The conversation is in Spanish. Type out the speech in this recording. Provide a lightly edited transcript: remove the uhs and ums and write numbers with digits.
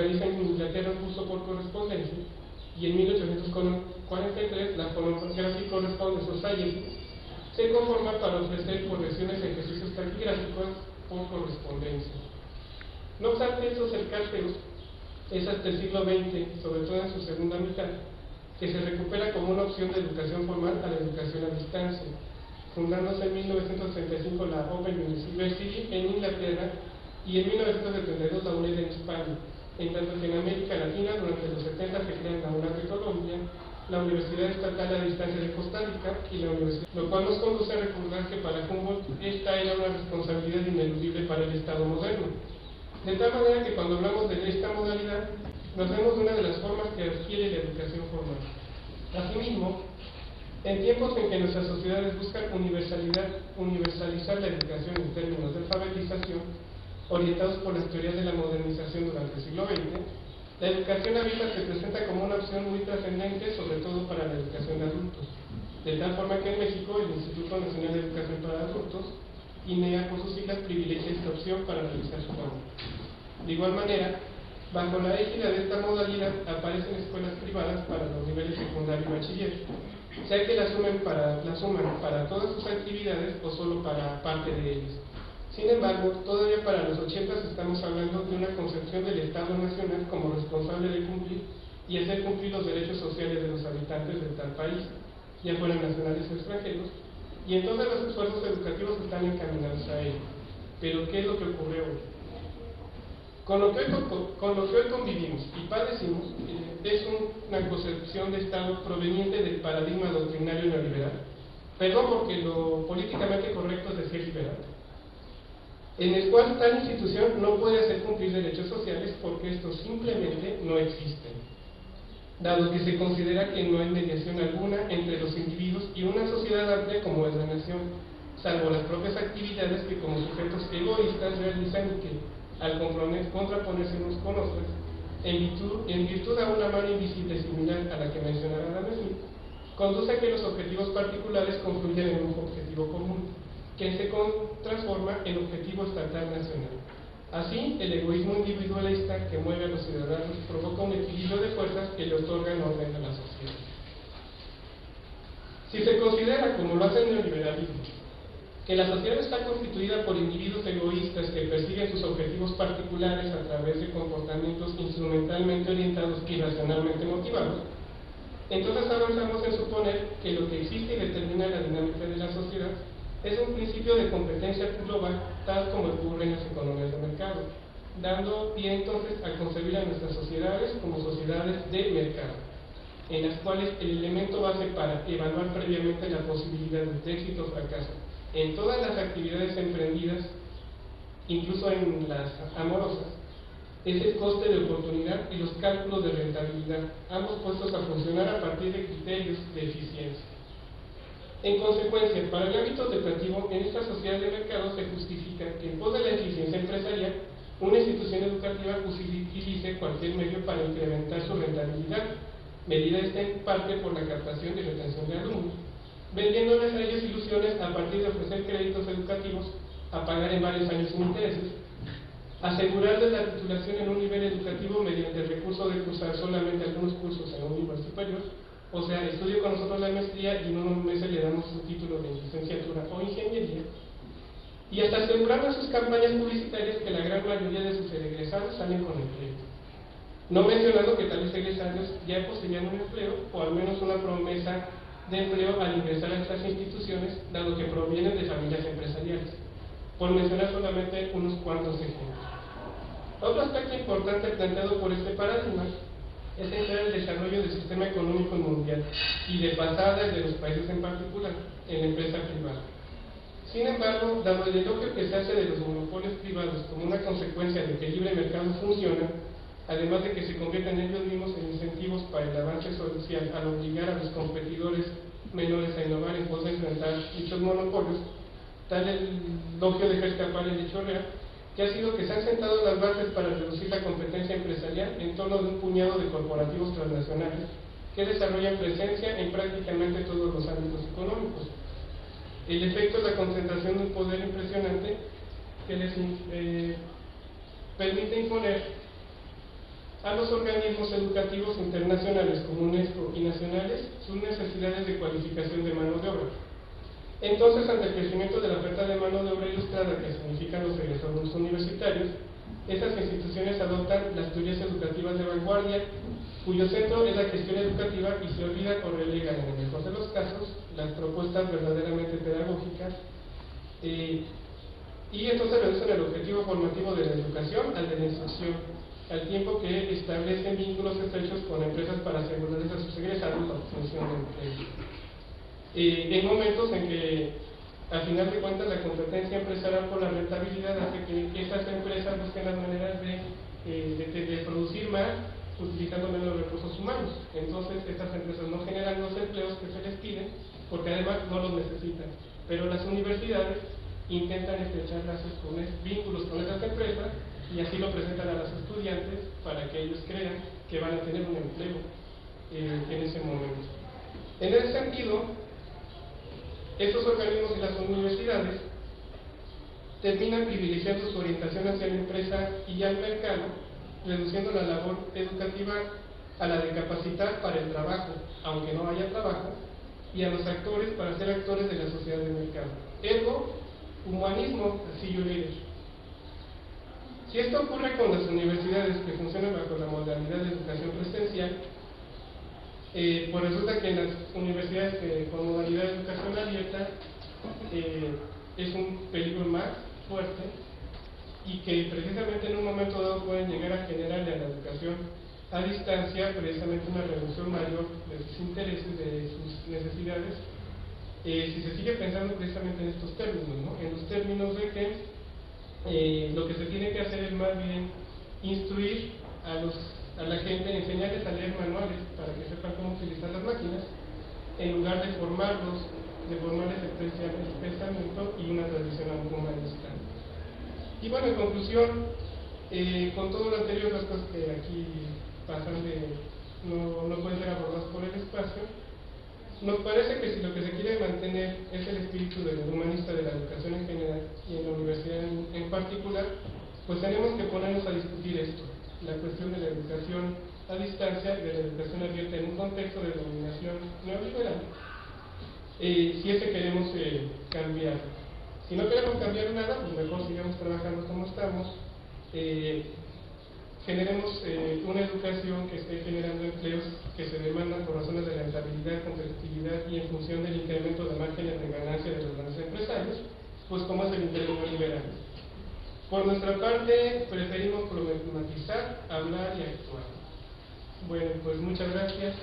organiza en Inglaterra un curso por correspondencia, y en 1843 la Phonographic Correspondence Society se conforma para ofrecer correcciones de ejercicios taquigráficos por correspondencia. No obstante, estos cercateos es hasta el siglo XX, sobre todo en su segunda mitad, que se recupera como una opción de educación formal a la educación a distancia, fundándose en 1935 la Open University en Inglaterra y en 1972 la UNED en España, en tanto que en América Latina durante los 70 se crean la UNAM de Colombia, la Universidad Estatal a Distancia de Costa Rica y la Universidad, lo cual nos conduce a recordar que para Humboldt esta era una responsabilidad ineludible para el Estado moderno. De tal manera que cuando hablamos de esta modalidad, nos vemos de una de las formas que adquiere la educación formal. Asimismo, en tiempos en que nuestras sociedades buscan universalizar la educación en términos de alfabetización, orientados por las teorías de la modernización durante el siglo XX, la educación abierta se presenta como una opción muy trascendente, sobre todo para la educación de adultos, de tal forma que en México el Instituto Nacional de Educación para Adultos, INEA por sus siglas, privilegia esta opción para realizar su labor. De igual manera, bajo la égida de esta modalidad aparecen escuelas privadas para los niveles secundario y bachiller, sea que la suman para todas sus actividades o solo para parte de ellas. Sin embargo, todavía para los 80 estamos hablando de una concepción del Estado Nacional como responsable de cumplir y hacer cumplir los derechos sociales de los habitantes de tal país, ya fueran nacionales o extranjeros, y entonces los esfuerzos educativos están encaminados a ello. Pero, ¿qué es lo que ocurre hoy? Con lo que hoy convivimos y padecimos es una concepción de Estado proveniente del paradigma doctrinario neoliberal, perdón porque lo políticamente correcto es decir liberal, en el cual tal institución no puede hacer cumplir derechos sociales porque estos simplemente no existen, dado que se considera que no hay mediación alguna entre los individuos y una sociedad amplia como es la nación, salvo las propias actividades que como sujetos egoístas realizan y que, al contraponerse unos con otros, en virtud a una mano invisible similar a la que mencionará Adam Smith, conduce a que los objetivos particulares confluyen en un objetivo común, que se transforma en objetivo estatal nacional. Así, el egoísmo individualista que mueve a los ciudadanos provoca un equilibrio de fuerzas que le otorgan orden a la sociedad. Si se considera, como lo hace el neoliberalismo, que la sociedad está constituida por individuos egoístas que persiguen sus objetivos particulares a través de comportamientos instrumentalmente orientados y racionalmente motivados, entonces avanzamos en suponer que lo que existe y determina la dinámica de la sociedad es un principio de competencia global, tal como ocurre en las economías de mercado, dando pie entonces a concebir a nuestras sociedades como sociedades de mercado, en las cuales el elemento base para evaluar previamente la posibilidad de éxito o fracaso en todas las actividades emprendidas, incluso en las amorosas, es el coste de oportunidad y los cálculos de rentabilidad, ambos puestos a funcionar a partir de criterios de eficiencia. En consecuencia, para el ámbito educativo, en esta sociedad de mercado se justifica que en pos de la eficiencia empresarial, una institución educativa utilice cualquier medio para incrementar su rentabilidad, medida esta en parte por la captación y retención de alumnos, vendiéndoles a ellos ilusiones a partir de ofrecer créditos educativos a pagar en varios años sin intereses, asegurarles la titulación en un nivel educativo mediante el recurso de cursar solamente algunos cursos en un nivel superior, o sea, estudio con nosotros la maestría y en unos meses le damos su título de licenciatura o ingeniería, y hasta asegurar en sus campañas publicitarias que la gran mayoría de sus egresados salen con empleo. No mencionando que tales egresados ya poseían un empleo o al menos una promesa de empleo al ingresar a estas instituciones, dado que provienen de familias empresariales, por mencionar solamente unos cuantos ejemplos. Otro aspecto importante planteado por este paradigma es centrar el desarrollo del sistema económico mundial y de pasada el de los países en particular en la empresa privada. Sin embargo, dado el elogio que se hace de los monopolios privados como una consecuencia de que el libre mercado funciona, además de que se convierten ellos mismos en incentivos para el avance social al obligar a los competidores menores a innovar en pos de enfrentar dichos monopolios, tal el elogio deja escapar el hecho real, que ha sido que se han sentado las bases para reducir la competencia empresarial en torno de un puñado de corporativos transnacionales que desarrollan presencia en prácticamente todos los ámbitos económicos. El efecto es la concentración de un poder impresionante que les permite imponer a los organismos educativos internacionales como UNESCO y nacionales sus necesidades de cualificación de mano de obra. Entonces, ante el crecimiento de la oferta de mano de obra ilustrada que significan los egresados universitarios, esas instituciones adoptan las teorías educativas de vanguardia, cuyo centro es la gestión educativa y se olvida o relegan, en el mejor de los casos, las propuestas verdaderamente pedagógicas, y entonces reducen el objetivo formativo de la educación al de la instrucción, al tiempo que establecen vínculos estrechos con empresas para asegurarles a sus egresados la obtención de empleo. En momentos en que, al final de cuentas, la competencia empresarial por la rentabilidad hace que esas empresas busquen las maneras de producir más utilizando menos recursos humanos. Entonces, estas empresas no generan los empleos que se les piden porque además no los necesitan. Pero las universidades intentan estrechar vínculos con esas empresas y así lo presentan a los estudiantes para que ellos crean que van a tener un empleo en ese momento. En ese sentido, estos organismos y las universidades terminan privilegiando su orientación hacia la empresa y al mercado, reduciendo la labor educativa a la de capacitar para el trabajo, aunque no haya trabajo, y a los actores para ser actores de la sociedad de mercado. Ergo, humanismo, así yo diré. Si esto ocurre con las universidades que funcionan bajo la modalidad de educación presencial, pues resulta que en las universidades con modalidad de educación abierta es un peligro más fuerte y que precisamente en un momento dado pueden llegar a generarle a la educación a distancia precisamente una reducción mayor de sus intereses, de sus necesidades, si se sigue pensando precisamente en estos términos, ¿no? En los términos de que lo que se tiene que hacer es más bien instruir a la gente, enseñarles a leer manuales para que sepan cómo utilizar las máquinas, en lugar de formarles el pensamiento y una tradición humanista. Y bueno, en conclusión, con todo lo anterior, las cosas que aquí pasan no pueden ser abordadas por el espacio, nos parece que si lo que se quiere mantener es el espíritu del humanista de la educación en general y en la universidad en particular, pues tenemos que ponernos a discutir esto, la cuestión de la educación a distancia y de la educación abierta en un contexto de dominación neoliberal, si es que queremos cambiar. Si no queremos cambiar nada, pues mejor sigamos trabajando como estamos, generemos una educación que esté generando empleos que se demandan por razones de rentabilidad, competitividad y en función del incremento de márgenes de ganancia de los grandes empresarios, pues como es el interés neoliberal. Por nuestra parte, preferimos problematizar, hablar y actuar. Bueno, pues muchas gracias.